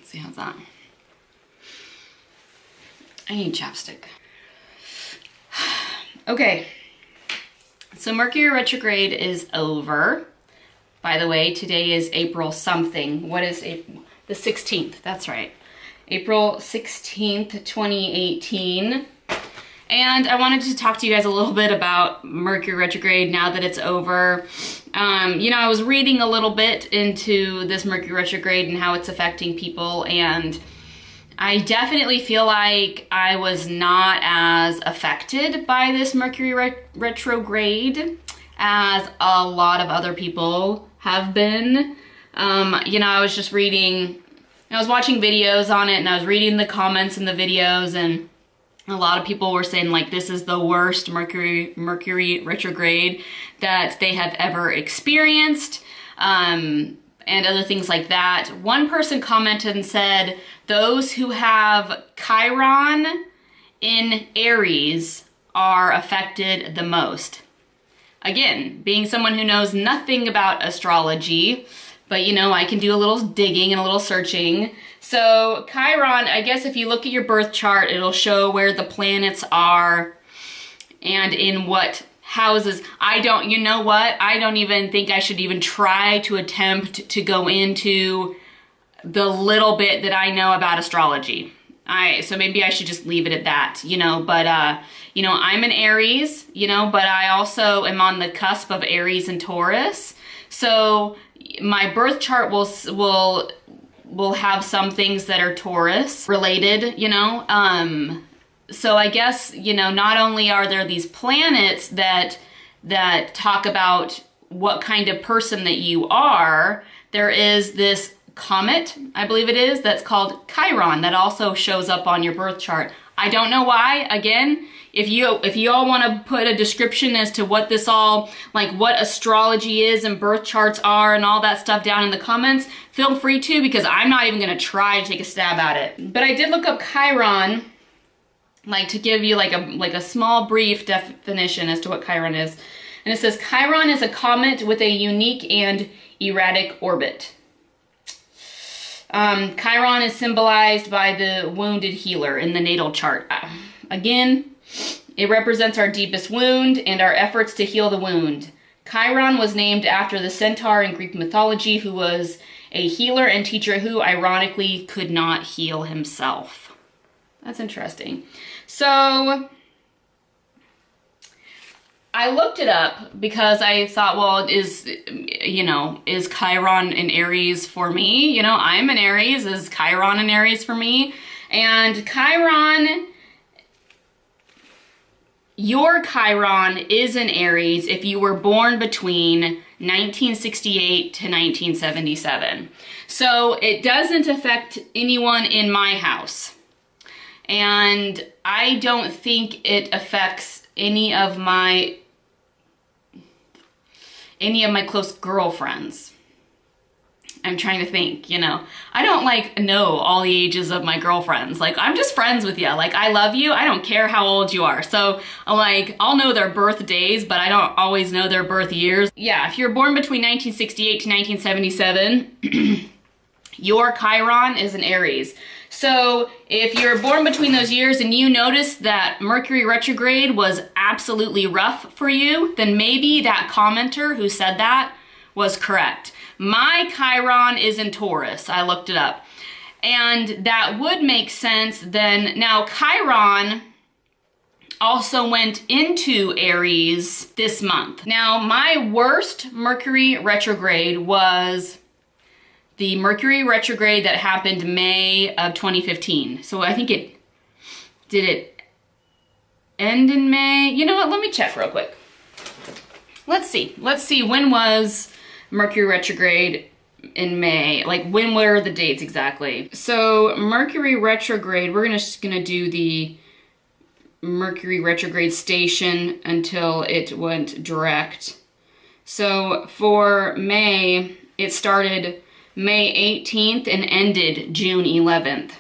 Let's see, how's that? I need chapstick. Okay, so Mercury retrograde is over. By the way, today is April something. What is April? The 16th, that's right. April 16th, 2018. And I wanted to talk to you guys a little bit about Mercury retrograde now that it's over. You know, I was reading a little bit into this Mercury retrograde and how it's affecting people, and I definitely feel like I was not as affected by this Mercury retrograde as a lot of other people have been. You know, I was just reading, I was watching videos on it, and I was reading the comments in the videos, and a lot of people were saying like this is the worst Mercury retrograde that they have ever experienced, and other things like that. One person commented and said, those who have Chiron in Aries are affected the most. Again, being someone who knows nothing about astrology, but you know, I can do a little digging and a little searching. So Chiron, I guess if you look at your birth chart, it'll show where the planets are and in what houses. You know what? I don't even think I should even try to attempt to go into the little bit that I know about astrology. So maybe I should just leave it at that, you know, but, you know, I'm an Aries, you know, but I also am on the cusp of Aries and Taurus. So my birth chart will have some things that are Taurus related, you know. So I guess, you know, not only are there these planets that talk about what kind of person that you are, there is this comet, I believe it is, that's called Chiron that also shows up on your birth chart. I don't know why. Again, if you all want to put a description as to what this all, like what astrology is and birth charts are and all that stuff down in the comments, feel free to, because I'm not even going to try to take a stab at it. But I did look up Chiron, like to give you like a small brief definition as to what Chiron is. And it says Chiron is a comet with a unique and erratic orbit. Chiron is symbolized by the wounded healer in the natal chart. Again, it represents our deepest wound and our efforts to heal the wound. Chiron was named after the centaur in Greek mythology, who was a healer and teacher who, ironically, could not heal himself. That's interesting. So I looked it up because I thought, well, is Chiron in Aries for me? You know, I'm an Aries. Is Chiron in Aries for me? And Chiron, your Chiron is in Aries if you were born between 1968 to 1977. So it doesn't affect anyone in my house. And I don't think it affects any of my close girlfriends. I'm trying to think, you know. I don't like know all the ages of my girlfriends. Like, I'm just friends with you. Like, I love you. I don't care how old you are. So, like, I'll know their birthdays, but I don't always know their birth years. Yeah, if you're born between 1968 to 1977, your Chiron is an Aries. So if you're born between those years and you notice that Mercury retrograde was absolutely rough for you, then maybe that commenter who said that was correct. My Chiron is in Taurus. I looked it up. And that would make sense then. Now, Chiron also went into Aries this month. Now, my worst Mercury retrograde was the Mercury retrograde that happened May of 2015. So I think did it end in May? You know what, let me check real quick. Let's see, when was Mercury retrograde in May? Like, when were the dates exactly? So Mercury retrograde, we're just gonna do the Mercury retrograde station until it went direct. So for May, it started May 18th and ended June 11th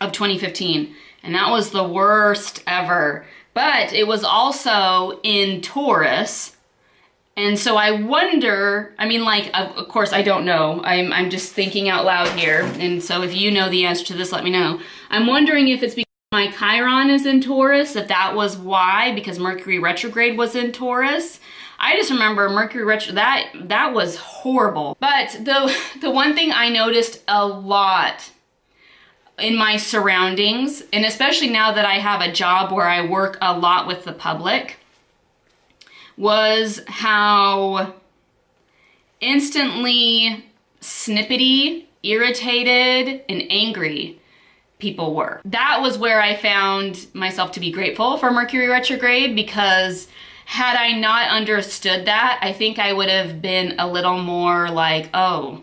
of 2015. And that was the worst ever. But it was also in Taurus And so I wonder, I mean, like, of course I don't know. I'm just thinking out loud here. And so if you know the answer to this, let me know. I'm wondering if it's because my Chiron is in Taurus, if that was why, because Mercury retrograde was in Taurus. I just remember Mercury retrograde, that was horrible. But the one thing I noticed a lot in my surroundings, and especially now that I have a job where I work a lot with the public, was how instantly snippety, irritated, and angry people were. That was where I found myself to be grateful for Mercury retrograde, because had I not understood that, I think I would have been a little more like, oh,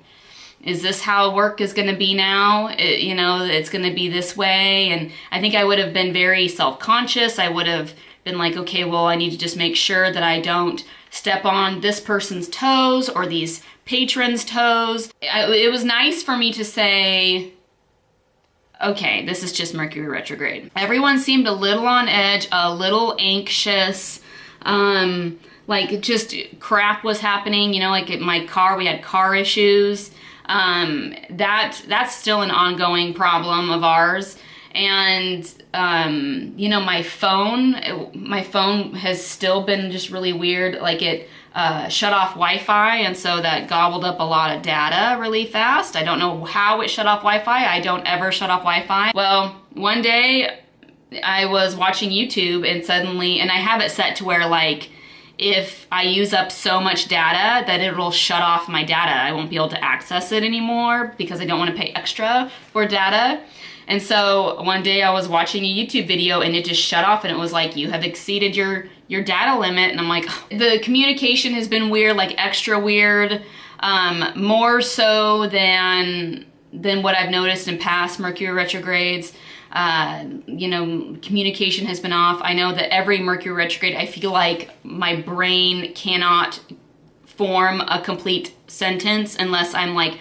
is this how work is going to be now? You know, it's going to be this way. And I think I would have been very self-conscious. I would have been like, okay, well, I need to just make sure that I don't step on this person's toes or these patrons' toes. It was nice for me to say, okay, this is just Mercury retrograde. Everyone seemed a little on edge, a little anxious, like just crap was happening, you know, like at my car, we had car issues. That's still an ongoing problem of ours. And, you know, my phone has still been just really weird. Like it, shut off Wi-Fi. And so that gobbled up a lot of data really fast. I don't know how it shut off Wi-Fi. I don't ever shut off Wi-Fi. Well, one day I was watching YouTube and suddenly, and I have it set to where like, if I use up so much data that it'll shut off my data. I won't be able to access it anymore because I don't want to pay extra for data. And so one day I was watching a YouTube video and it just shut off and it was like, you have exceeded your data limit. And I'm like, the communication has been weird, like extra weird, more so than what I've noticed in past Mercury retrogrades. You know, communication has been off. I know that every Mercury retrograde, I feel like my brain cannot form a complete sentence unless I'm like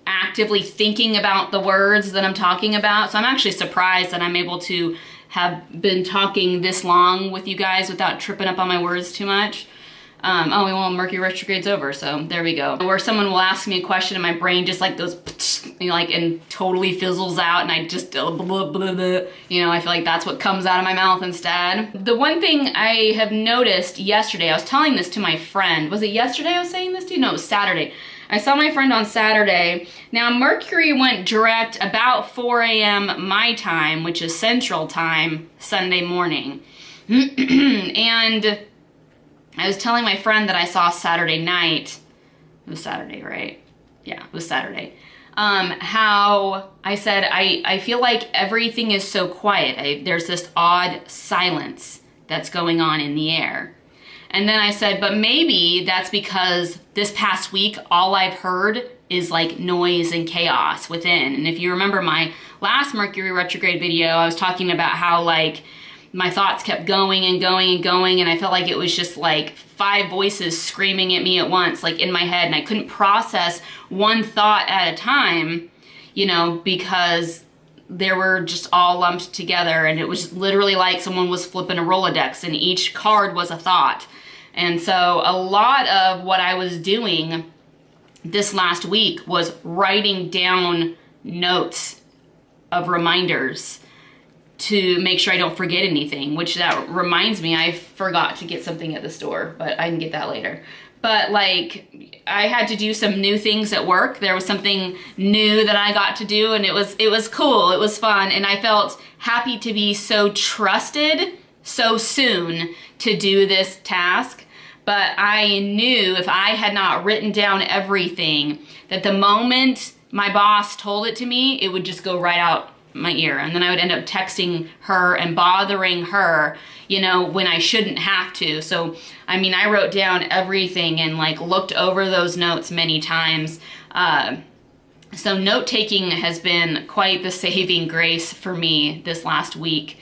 actively thinking about the words that I'm talking about. So I'm actually surprised that I'm able to have been talking this long with you guys without tripping up on my words too much. Oh, well, Mercury retrograde's over, so there we go. Where someone will ask me a question and my brain just like goes, you know, like, and totally fizzles out, and I just, blah, blah, blah, you know, I feel like that's what comes out of my mouth instead. The one thing I have noticed yesterday, I was telling this to my friend. Was it yesterday I was saying this to you? No, it was Saturday. I saw my friend on Saturday. Now, Mercury went direct about 4 a.m. my time, which is Central Time, Sunday morning. And I was telling my friend that I saw Saturday night. It was Saturday, right? Yeah, it was Saturday. How I said, I feel like everything is so quiet. There's this odd silence that's going on in the air. And then I said, but maybe that's because this past week, all I've heard is like noise and chaos within. And if you remember my last Mercury retrograde video, I was talking about how like my thoughts kept going and going and going, and I felt like it was just like 5 voices screaming at me at once, like in my head, and I couldn't process one thought at a time, you know, because they were just all lumped together, and it was literally like someone was flipping a Rolodex, and each card was a thought. And so a lot of what I was doing this last week was writing down notes of reminders to make sure I don't forget anything, which that reminds me, I forgot to get something at the store, but I can get that later. But like, I had to do some new things at work. There was something new that I got to do, and it was cool, it was fun, and I felt happy to be so trusted so soon to do this task. But I knew if I had not written down everything, that the moment my boss told it to me, it would just go right out my ear, and then I would end up texting her and bothering her, you know, when I shouldn't have to. So I mean, I wrote down everything and like looked over those notes many times. So note taking has been quite the saving grace for me this last week,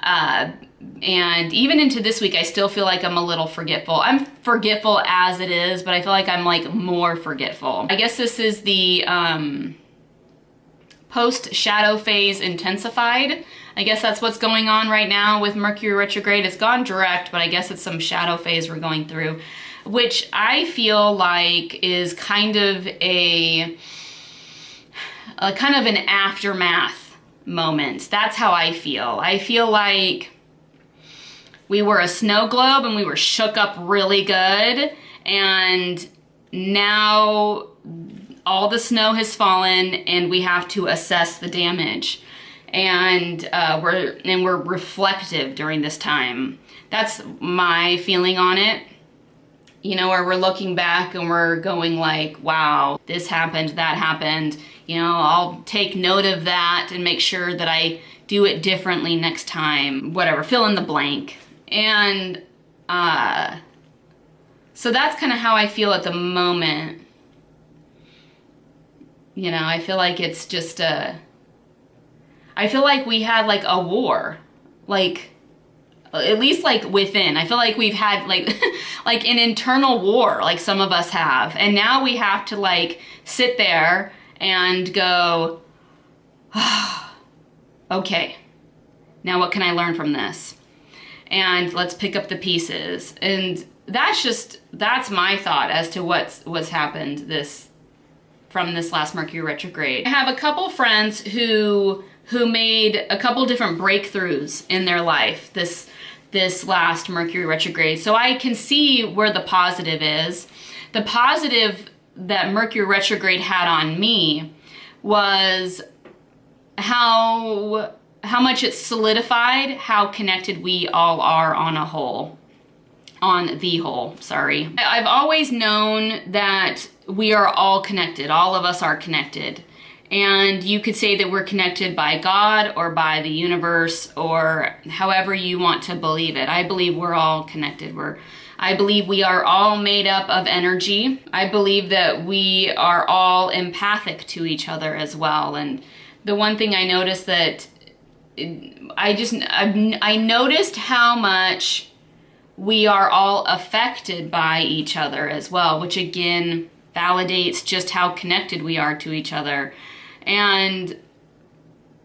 and even into this week I still feel like I'm a little forgetful. I'm forgetful as it is, but I feel like I'm like more forgetful. I guess this is the post-shadow phase intensified. I guess that's what's going on right now with Mercury retrograde. It's gone direct, but I guess it's some shadow phase we're going through. which I feel like is kind of a kind of an aftermath moment. That's how I feel. I feel like we were a snow globe and we were shook up really good, and now all the snow has fallen and we have to assess the damage. And we're reflective during this time. That's my feeling on it. You know, where we're looking back and we're going like, wow, this happened, that happened. You know, I'll take note of that and make sure that I do it differently next time. Whatever, fill in the blank. And so that's kind of how I feel at the moment. You know, I feel like it's just I feel like we had like a war, like at least like within. I feel like we've had like like an internal war, like some of us have. And now we have to like sit there and go, oh, okay, now what can I learn from this? And let's pick up the pieces. And that's my thought as to what's happened from this last Mercury retrograde. I have a couple friends who made a couple different breakthroughs in their life this last Mercury retrograde. So I can see where the positive is. The positive that Mercury retrograde had on me was how much it solidified how connected we all are on the whole. I've always known that we are all connected. All of us are connected. And you could say that we're connected by God or by the universe or however you want to believe it. I believe we're all connected. I believe we are all made up of energy. I believe that we are all empathic to each other as well. And the one thing I noticed that I noticed how much we are all affected by each other as well, which again validates just how connected we are to each other. And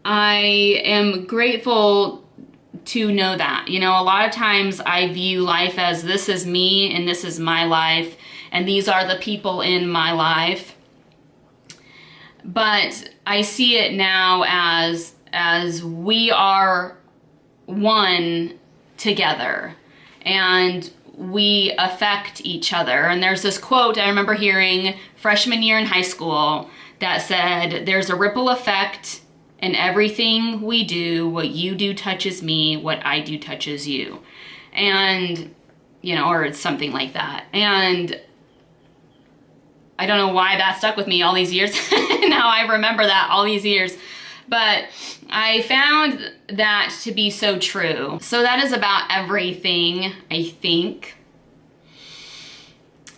I am grateful to know that. You know, a lot of times I view life as this is me and this is my life and these are the people in my life. But I see it now as we are one together and we affect each other. And there's this quote I remember hearing freshman year in high school that said, there's a ripple effect in everything we do. What you do touches me, what I do touches you. And, you know, or it's something like that. And I don't know why that stuck with me all these years. Now I remember that all these years. But I found that to be so true. So that is about everything, I think.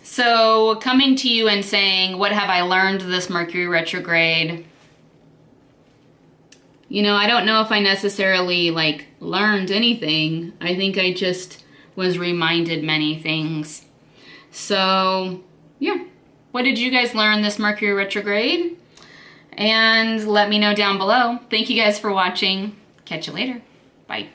So coming to you and saying, what have I learned this Mercury retrograde? You know, I don't know if I necessarily like learned anything. I think I just was reminded many things. So yeah, what did you guys learn this Mercury retrograde? And let me know down below. Thank you guys for watching. Catch you later. Bye.